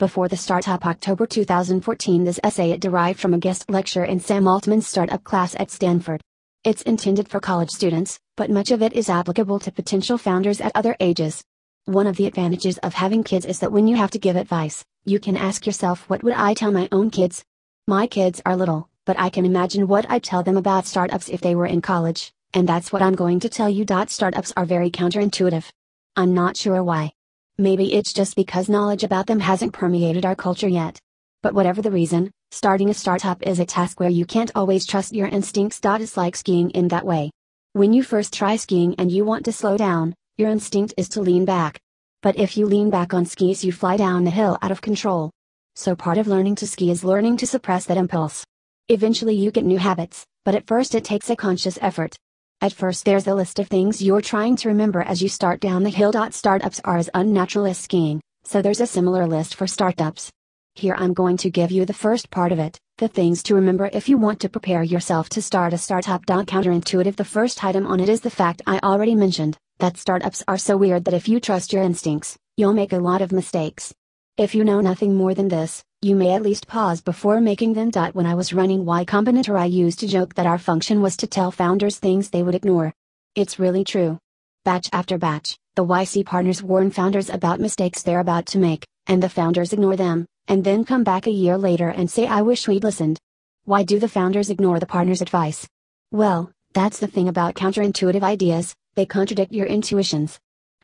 Before the Startup October 2014. This essay it derived from a guest lecture in Sam Altman's startup class at Stanford. It's intended for college students, but much of it is applicable to potential founders at other ages. One of the advantages of having kids is that when you have to give advice, you can ask yourself, what would I tell my own kids? My kids are little, but I can imagine what I'd tell them about startups if they were in college, and that's what I'm going to tell you. Startups are very counterintuitive. I'm not sure why. Maybe it's just because knowledge about them hasn't permeated our culture yet. But whatever the reason, starting a startup is a task where you can't always trust your instincts. It's like skiing in that way. When you first try skiing and you want to slow down, your instinct is to lean back. But if you lean back on skis, you fly down the hill out of control. So part of learning to ski is learning to suppress that impulse. Eventually you get new habits, but at first it takes a conscious effort. At first there's a list of things you're trying to remember as you start down the hill. Startups are as unnatural as skiing, so there's a similar list for startups. Here I'm going to give you the first part of it, the things to remember if you want to prepare yourself to start a startup. Counterintuitive. The first item on it is the fact I already mentioned, that startups are so weird that if you trust your instincts, you'll make a lot of mistakes. If you know nothing more than this, you may at least pause before making them. When I was running Y Combinator, I used to joke that our function was to tell founders things they would ignore. It's really true. Batch after batch, the YC partners warn founders about mistakes they're about to make, and the founders ignore them, and then come back a year later and say, I wish we'd listened. Why do the founders ignore the partners' advice? Well, that's the thing about counterintuitive ideas, they contradict your intuitions.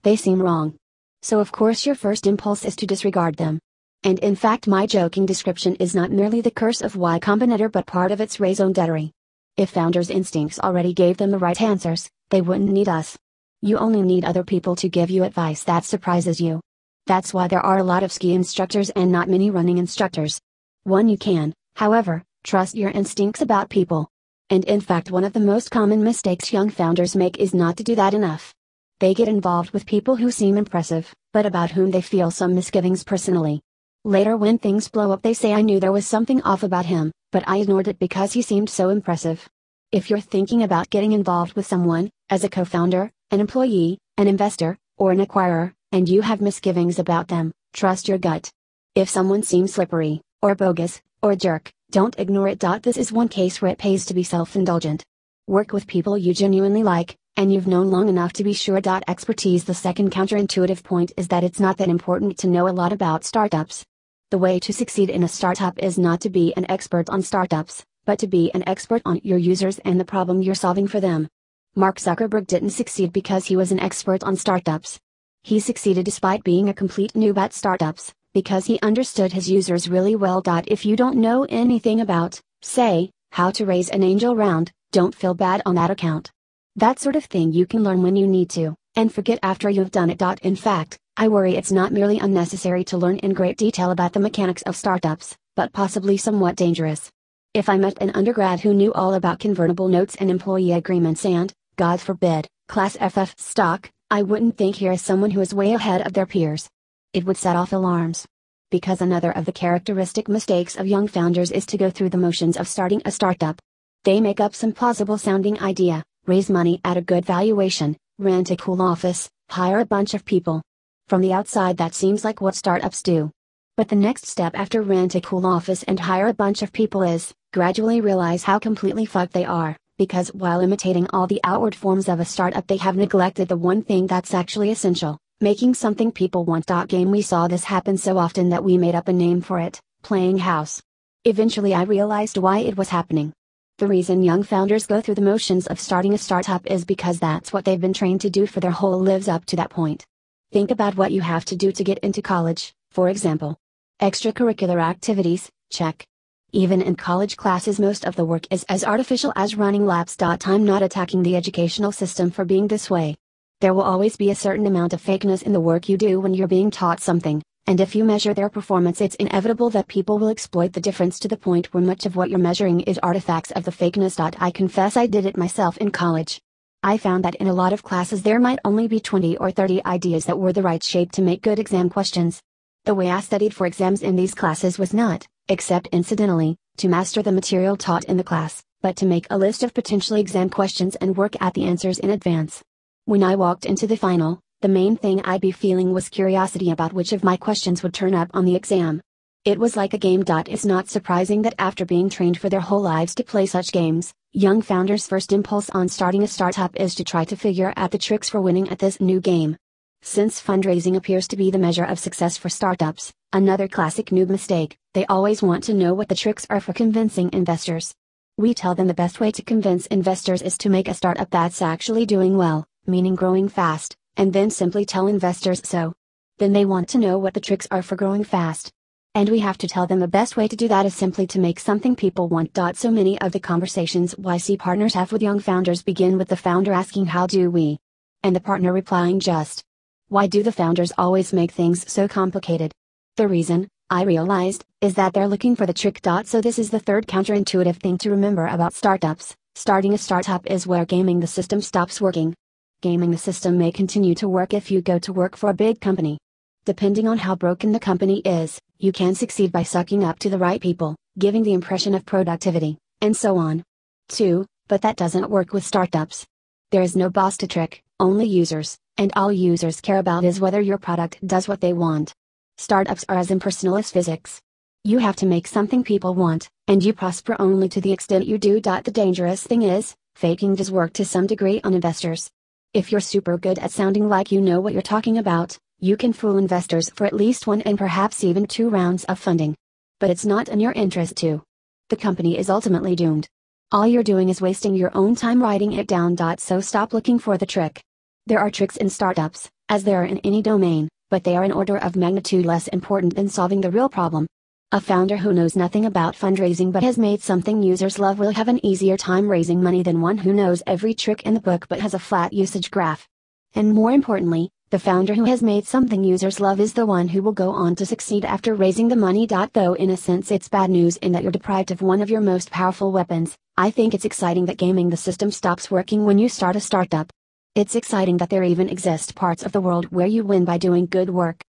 They seem wrong. So of course your first impulse is to disregard them. And in fact my joking description is not merely the curse of Y Combinator but part of its raison d'etre. If founders' instincts already gave them the right answers, they wouldn't need us. You only need other people to give you advice that surprises you. That's why there are a lot of ski instructors and not many running instructors. You can, however, trust your instincts about people. And in fact one of the most common mistakes young founders make is not to do that enough. They get involved with people who seem impressive, but about whom they feel some misgivings personally. Later when things blow up they say, I knew there was something off about him, but I ignored it because he seemed so impressive. If you're thinking about getting involved with someone, as a co-founder, an employee, an investor, or an acquirer, and you have misgivings about them, trust your gut. If someone seems slippery, or bogus, or a jerk, don't ignore it. This is one case where it pays to be self-indulgent. Work with people you genuinely like, and you've known long enough to be sure. Expertise. The second counterintuitive point is that it's not that important to know a lot about startups. The way to succeed in a startup is not to be an expert on startups, but to be an expert on your users and the problem you're solving for them. Mark Zuckerberg didn't succeed because he was an expert on startups. He succeeded despite being a complete noob at startups, because he understood his users really well. If you don't know anything about, say, how to raise an angel round, don't feel bad on that account. That sort of thing you can learn when you need to, and forget after you've done it. In fact, I worry it's not merely unnecessary to learn in great detail about the mechanics of startups, but possibly somewhat dangerous. If I met an undergrad who knew all about convertible notes and employee agreements and, God forbid, Class FF stock, I wouldn't think here is someone who is way ahead of their peers. It would set off alarms. Because another of the characteristic mistakes of young founders is to go through the motions of starting a startup. They make up some plausible sounding idea, raise money at a good valuation, rent a cool office, hire a bunch of people. From the outside that seems like what startups do. But the next step after rent a cool office and hire a bunch of people is, gradually realize how completely fucked they are, because while imitating all the outward forms of a startup they have neglected the one thing that's actually essential, making something people want. We saw this happen so often that we made up a name for it, playing house. Eventually I realized why it was happening. The reason young founders go through the motions of starting a startup is because that's what they've been trained to do for their whole lives up to that point. Think about what you have to do to get into college, for example. Extracurricular activities, check. Even in college classes most of the work is as artificial as running laps. I'm not attacking the educational system for being this way. There will always be a certain amount of fakeness in the work you do when you're being taught something, and if you measure their performance it's inevitable that people will exploit the difference to the point where much of what you're measuring is artifacts of the fakeness. I confess I did it myself in college. I found that in a lot of classes there might only be 20 or 30 ideas that were the right shape to make good exam questions. The way I studied for exams in these classes was not, except incidentally, to master the material taught in the class, but to make a list of potential exam questions and work at the answers in advance. When I walked into the final, The main thing I'd be feeling was curiosity about which of my questions would turn up on the exam. It was like a game. It's not surprising that after being trained for their whole lives to play such games, young founders' first impulse on starting a startup is to try to figure out the tricks for winning at this new game. Since fundraising appears to be the measure of success for startups, another classic noob mistake, they always want to know what the tricks are for convincing investors. We tell them the best way to convince investors is to make a startup that's actually doing well, meaning growing fast, and then simply tell investors so. Then they want to know what the tricks are for growing fast. And we have to tell them the best way to do that is simply to make something people want. So many of the conversations YC partners have with young founders begin with the founder asking how do we? And the partner replying just. Why do the founders always make things so complicated? The reason, I realized, is that they're looking for the trick. So this is the third counterintuitive thing to remember about startups. Starting a startup is where gaming the system stops working. Gaming the system may continue to work if you go to work for a big company. Depending on how broken the company is, you can succeed by sucking up to the right people, giving the impression of productivity, and so on. 2. But that doesn't work with startups. There is no boss to trick, only users, and all users care about is whether your product does what they want. Startups are as impersonal as physics. You have to make something people want, and you prosper only to the extent you do. The dangerous thing is, faking does work to some degree on investors. If you're super good at sounding like you know what you're talking about, you can fool investors for at least 1 and perhaps even 2 rounds of funding. But it's not in your interest to. The company is ultimately doomed. All you're doing is wasting your own time writing it down. So stop looking for the trick. There are tricks in startups, as there are in any domain, but they are an order of magnitude less important than solving the real problem. A founder who knows nothing about fundraising but has made something users love will have an easier time raising money than one who knows every trick in the book but has a flat usage graph. And more importantly, the founder who has made something users love is the one who will go on to succeed after raising the money. Though in a sense it's bad news in that you're deprived of one of your most powerful weapons, I think it's exciting that gaming the system stops working when you start a startup. It's exciting that there even exist parts of the world where you win by doing good work.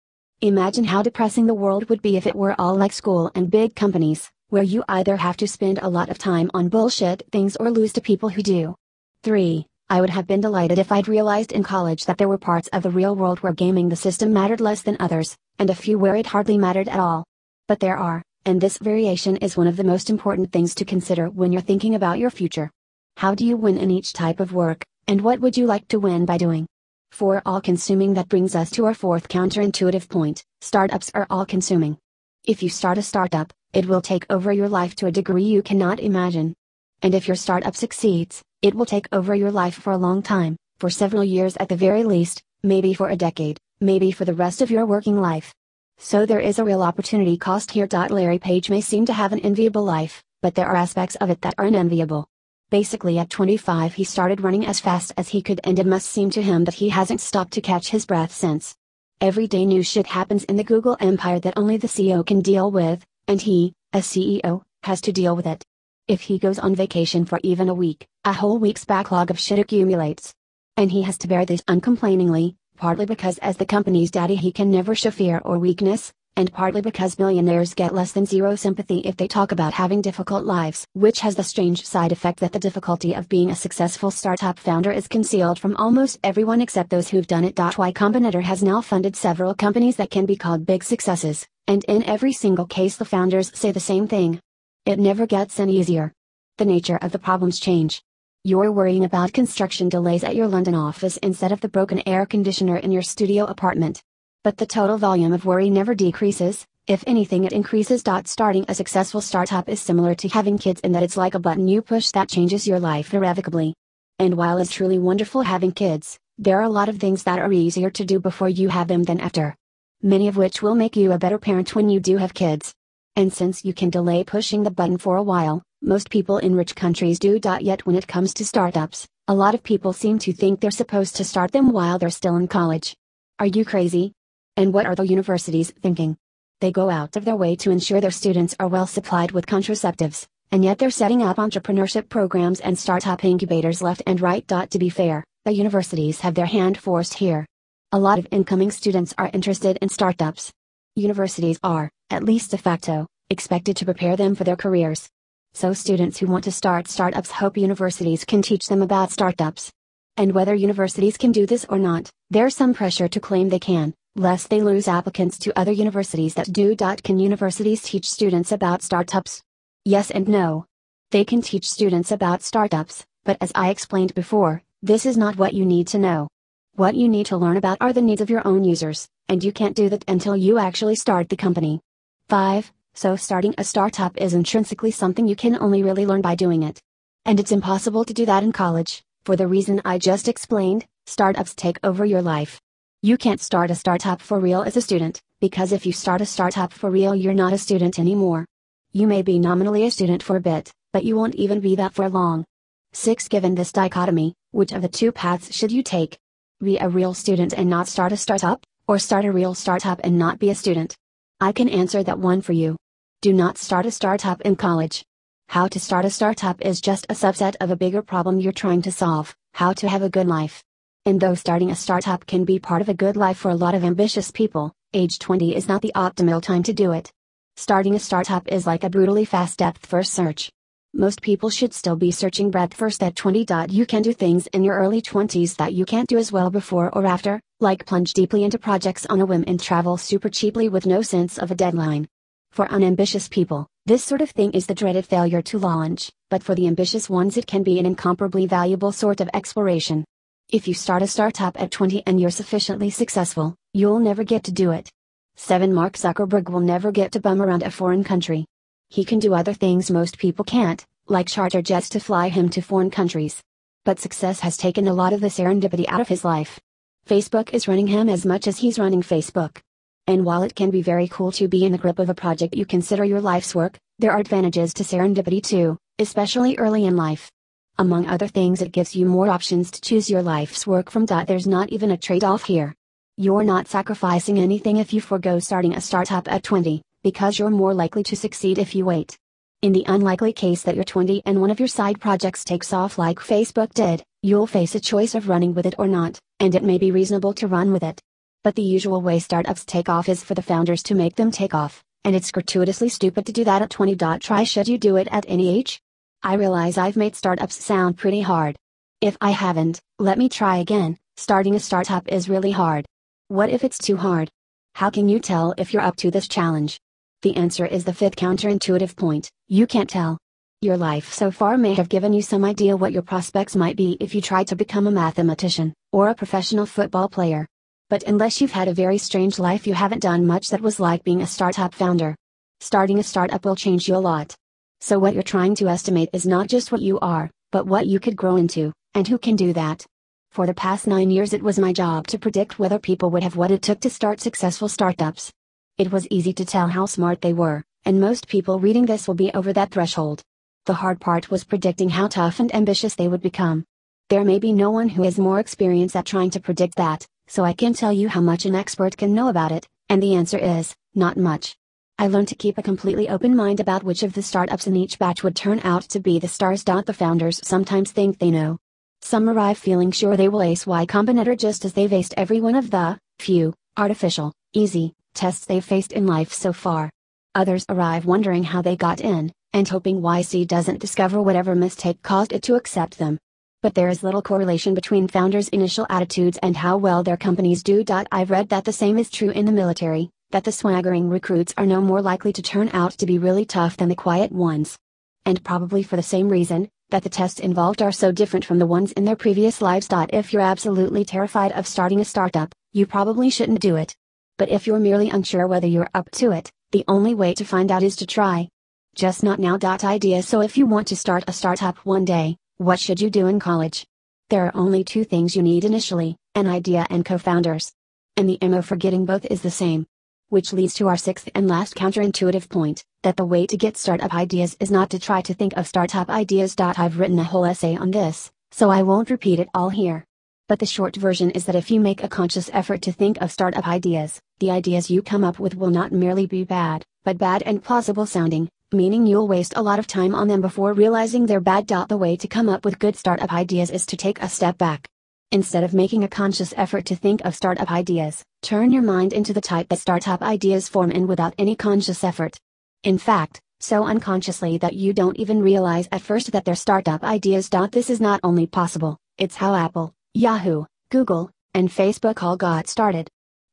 Imagine how depressing the world would be if it were all like school and big companies, where you either have to spend a lot of time on bullshit things or lose to people who do. 3. I would have been delighted if I'd realized in college that there were parts of the real world where gaming the system mattered less than others, and a few where it hardly mattered at all. But there are, and this variation is one of the most important things to consider when you're thinking about your future. How do you win in each type of work, and what would you like to win by doing? 4. All-consuming. That brings us to our fourth counterintuitive point, startups are all-consuming. If you start a startup, it will take over your life to a degree you cannot imagine. And if your startup succeeds, it will take over your life for a long time, for several years at the very least, maybe for a decade, maybe for the rest of your working life. So there is a real opportunity cost here. Larry Page may seem to have an enviable life, but there are aspects of it that are unenviable. Basically at 25 he started running as fast as he could, and it must seem to him that he hasn't stopped to catch his breath since. Every day new shit happens in the Google empire that only the CEO can deal with, and he, as CEO, has to deal with it. If he goes on vacation for even a week, a whole week's backlog of shit accumulates. And he has to bear this uncomplainingly, partly because as the company's daddy he can never show fear or weakness, and partly because billionaires get less than zero sympathy if they talk about having difficult lives, which has the strange side effect that the difficulty of being a successful startup founder is concealed from almost everyone except those who've done it. Y Combinator has now funded several companies that can be called big successes, and in every single case the founders say the same thing. It never gets any easier. The nature of the problems change. You're worrying about construction delays at your London office instead of the broken air conditioner in your studio apartment. But the total volume of worry never decreases, if anything it increases. Starting a successful startup is similar to having kids in that it's like a button you push that changes your life irrevocably. And while it's truly wonderful having kids, there are a lot of things that are easier to do before you have them than after. Many of which will make you a better parent when you do have kids. And since you can delay pushing the button for a while, most people in rich countries do. Yet when it comes to startups, a lot of people seem to think they're supposed to start them while they're still in college. Are you crazy? And what are the universities thinking? They go out of their way to ensure their students are well supplied with contraceptives, and yet they're setting up entrepreneurship programs and startup incubators left and right. To be fair, the universities have their hand forced here. A lot of incoming students are interested in startups. Universities are, at least de facto, expected to prepare them for their careers. So students who want to start startups hope universities can teach them about startups. And whether universities can do this or not, there's some pressure to claim they can, lest they lose applicants to other universities that do. Can universities teach students about startups? Yes and no. They can teach students about startups, but as I explained before, this is not what you need to know. What you need to learn about are the needs of your own users, and you can't do that until you actually start the company. 5. So starting a startup is intrinsically something you can only really learn by doing it. And it's impossible to do that in college, for the reason I just explained. Startups take over your life. You can't start a startup for real as a student, because if you start a startup for real, you're not a student anymore. You may be nominally a student for a bit, but you won't even be that for long. 6. Given this dichotomy, which of the two paths should you take? Be a real student and not start a startup, or start a real startup and not be a student? I can answer that one for you. Do not start a startup in college. How to start a startup is just a subset of a bigger problem you're trying to solve: how to have a good life. And though starting a startup can be part of a good life for a lot of ambitious people, age 20 is not the optimal time to do it. Starting a startup is like a brutally fast depth-first search. Most people should still be searching breadth first at 20. You can do things in your early 20s that you can't do as well before or after, like plunge deeply into projects on a whim and travel super cheaply with no sense of a deadline. For unambitious people, this sort of thing is the dreaded failure to launch, but for the ambitious ones it can be an incomparably valuable sort of exploration. If you start a startup at 20 and you're sufficiently successful, you'll never get to do it. 7. Mark Zuckerberg will never get to bum around a foreign country. He can do other things most people can't, like charter jets to fly him to foreign countries. But success has taken a lot of the serendipity out of his life. Facebook is running him as much as he's running Facebook. And while it can be very cool to be in the grip of a project you consider your life's work, there are advantages to serendipity too, especially early in life. Among other things, it gives you more options to choose your life's work from. There's not even a trade-off here. You're not sacrificing anything if you forego starting a startup at 20, because you're more likely to succeed if you wait. In the unlikely case that you're 20 and one of your side projects takes off like Facebook did, you'll face a choice of running with it or not, and it may be reasonable to run with it. But the usual way startups take off is for the founders to make them take off, and it's gratuitously stupid to do that at 20. Try should you do it at any age? I realize I've made startups sound pretty hard. If I haven't, let me try again. Starting a startup is really hard. What if it's too hard? How can you tell if you're up to this challenge? The answer is the fifth counterintuitive point: you can't tell. Your life so far may have given you some idea what your prospects might be if you tried to become a mathematician, or a professional football player. But unless you've had a very strange life, you haven't done much that was like being a startup founder. Starting a startup will change you a lot. So what you're trying to estimate is not just what you are, but what you could grow into, and who can do that. For the past 9 years it was my job to predict whether people would have what it took to start successful startups. It was easy to tell how smart they were, and most people reading this will be over that threshold. The hard part was predicting how tough and ambitious they would become. There may be no one who has more experience at trying to predict that, so I can tell you how much an expert can know about it, and the answer is, not much. I learned to keep a completely open mind about which of the startups in each batch would turn out to be the stars. The founders sometimes think they know. Some arrive feeling sure they will ace Y Combinator just as they've aced every one of the few, artificial, easy, tests they've faced in life so far. Others arrive wondering how they got in, and hoping YC doesn't discover whatever mistake caused it to accept them. But there is little correlation between founders' initial attitudes and how well their companies do. I've read that the same is true in the military, that the swaggering recruits are no more likely to turn out to be really tough than the quiet ones. And probably for the same reason, that the tests involved are so different from the ones in their previous lives. If you're absolutely terrified of starting a startup, you probably shouldn't do it. But if you're merely unsure whether you're up to it, the only way to find out is to try. Just not now. Idea. So if you want to start a startup one day, what should you do in college? There are only two things you need initially: an idea and co-founders. And the MO for getting both is the same. Which leads to our sixth and last counterintuitive point, that the way to get startup ideas is not to try to think of startup ideas. I've written a whole essay on this, so I won't repeat it all here. But the short version is that if you make a conscious effort to think of startup ideas, the ideas you come up with will not merely be bad, but bad and plausible sounding, meaning you'll waste a lot of time on them before realizing they're bad. The way to come up with good startup ideas is to take a step back. Instead of making a conscious effort to think of startup ideas, turn your mind into the type that startup ideas form in without any conscious effort. In fact, so unconsciously that you don't even realize at first that they're startup ideas. This is not only possible, it's how Apple, Yahoo, Google, and Facebook all got started.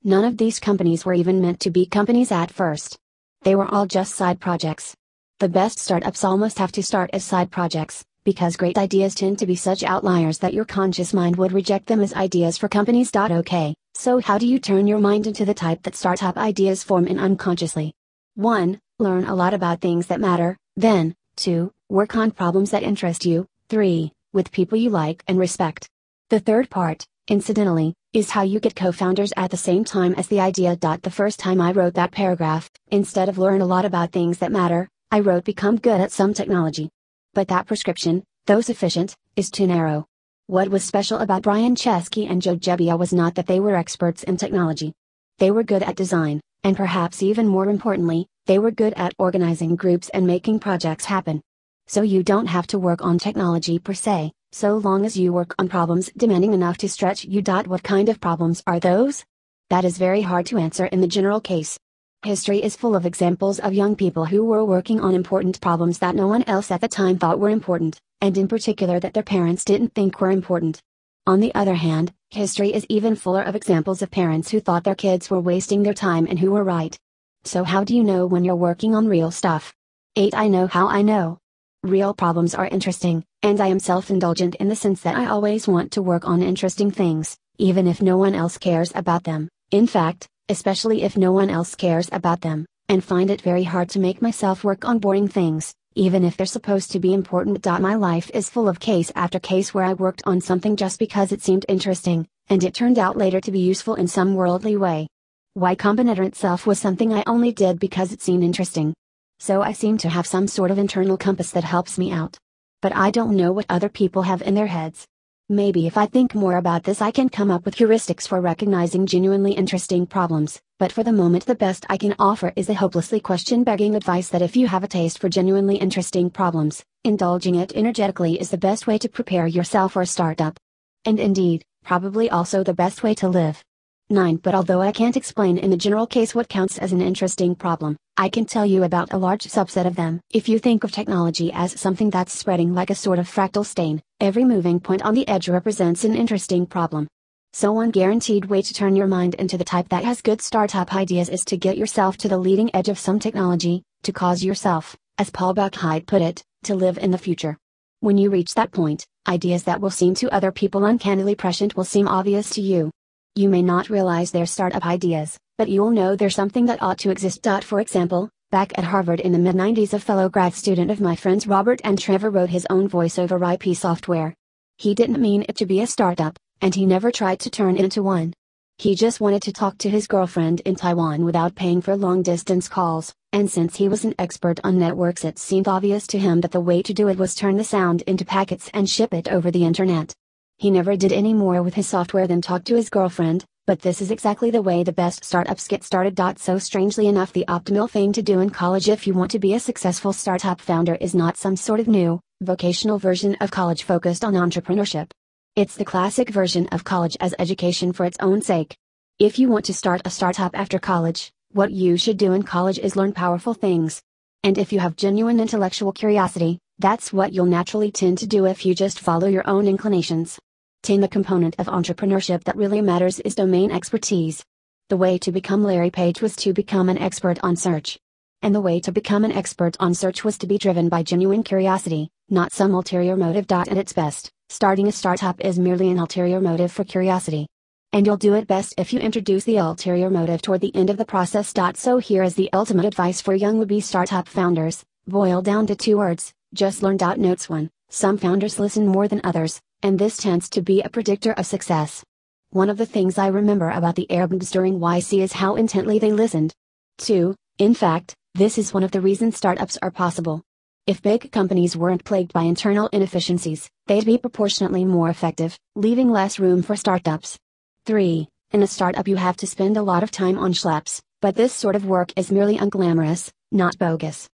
None of these companies were even meant to be companies at first. They were all just side projects. The best startups almost have to start as side projects, because great ideas tend to be such outliers that your conscious mind would reject them as ideas for companies. Okay, so how do you turn your mind into the type that startup ideas form in unconsciously? 1. Learn a lot about things that matter, then, 2. Work on problems that interest you, 3. With people you like and respect. The third part, incidentally, is how you get co-founders at the same time as the idea. The first time I wrote that paragraph, instead of learn a lot about things that matter, I wrote become good at some technology. But that prescription, though sufficient, is too narrow. What was special about Brian Chesky and Joe Gebbia was not that they were experts in technology. They were good at design, and perhaps even more importantly, they were good at organizing groups and making projects happen. So you don't have to work on technology per se, so long as you work on problems demanding enough to stretch you. What kind of problems are those? That is very hard to answer in the general case. History is full of examples of young people who were working on important problems that no one else at the time thought were important, and in particular that their parents didn't think were important. On the other hand, history is even fuller of examples of parents who thought their kids were wasting their time and who were right. So how do you know when you're working on real stuff? 8. I know how I know. Real problems are interesting, and I am self-indulgent in the sense that I always want to work on interesting things, even if no one else cares about them. In fact, especially if no one else cares about them, and find it very hard to make myself work on boring things, even if they're supposed to be important. My life is full of case after case where I worked on something just because it seemed interesting, and it turned out later to be useful in some worldly way. Y Combinator itself was something I only did because it seemed interesting. So I seem to have some sort of internal compass that helps me out. But I don't know what other people have in their heads. Maybe if I think more about this I can come up with heuristics for recognizing genuinely interesting problems, but for the moment the best I can offer is a hopelessly question-begging advice that if you have a taste for genuinely interesting problems, indulging it energetically is the best way to prepare yourself for a startup. And indeed, probably also the best way to live. 9. But although I can't explain in the general case what counts as an interesting problem, I can tell you about a large subset of them. If you think of technology as something that's spreading like a sort of fractal stain, every moving point on the edge represents an interesting problem. So one guaranteed way to turn your mind into the type that has good startup ideas is to get yourself to the leading edge of some technology, to cause yourself, as Paul Buchheit put it, to live in the future. When you reach that point, ideas that will seem to other people uncannily prescient will seem obvious to you. You may not realize they're startup ideas, but you'll know they're something that ought to exist. For example, back at Harvard in the mid-90s a fellow grad student of my friends Robert and Trevor wrote his own voice-over IP software. He didn't mean it to be a startup, and he never tried to turn it into one. He just wanted to talk to his girlfriend in Taiwan without paying for long-distance calls, and since he was an expert on networks it seemed obvious to him that the way to do it was turn the sound into packets and ship it over the internet. He never did any more with his software than talk to his girlfriend, but this is exactly the way the best startups get started. So strangely enough the optimal thing to do in college if you want to be a successful startup founder is not some sort of new, vocational version of college focused on entrepreneurship. It's the classic version of college as education for its own sake. If you want to start a startup after college, what you should do in college is learn powerful things. And if you have genuine intellectual curiosity, that's what you'll naturally tend to do if you just follow your own inclinations. 10. The component of entrepreneurship that really matters is domain expertise. The way to become Larry Page was to become an expert on search. And the way to become an expert on search was to be driven by genuine curiosity, not some ulterior motive. At its best, starting a startup is merely an ulterior motive for curiosity. And you'll do it best if you introduce the ulterior motive toward the end of the process. So here is the ultimate advice for young would-be startup founders, boiled down to 2 words, just learn. Notes 1. Some founders listen more than others, and this tends to be a predictor of success. One of the things I remember about the Airbnbs during YC is how intently they listened. 2. In fact, this is one of the reasons startups are possible. If big companies weren't plagued by internal inefficiencies, they'd be proportionately more effective, leaving less room for startups. 3. In a startup you have to spend a lot of time on schleps, but this sort of work is merely unglamorous, not bogus.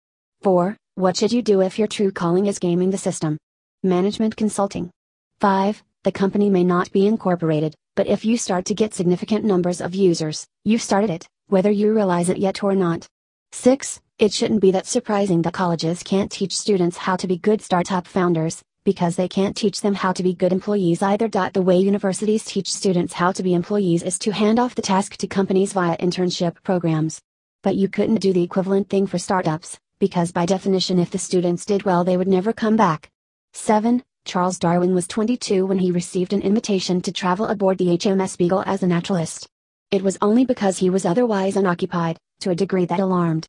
4. What should you do if your true calling is gaming the system? Management consulting. 5. The company may not be incorporated, but if you start to get significant numbers of users, you've started it, whether you realize it yet or not. 6. It shouldn't be that surprising that colleges can't teach students how to be good startup founders, because they can't teach them how to be good employees either. The way universities teach students how to be employees is to hand off the task to companies via internship programs. But you couldn't do the equivalent thing for startups, because by definition if the students did well they would never come back. 7. Charles Darwin was 22 when he received an invitation to travel aboard the HMS Beagle as a naturalist. It was only because he was otherwise unoccupied, to a degree that alarmed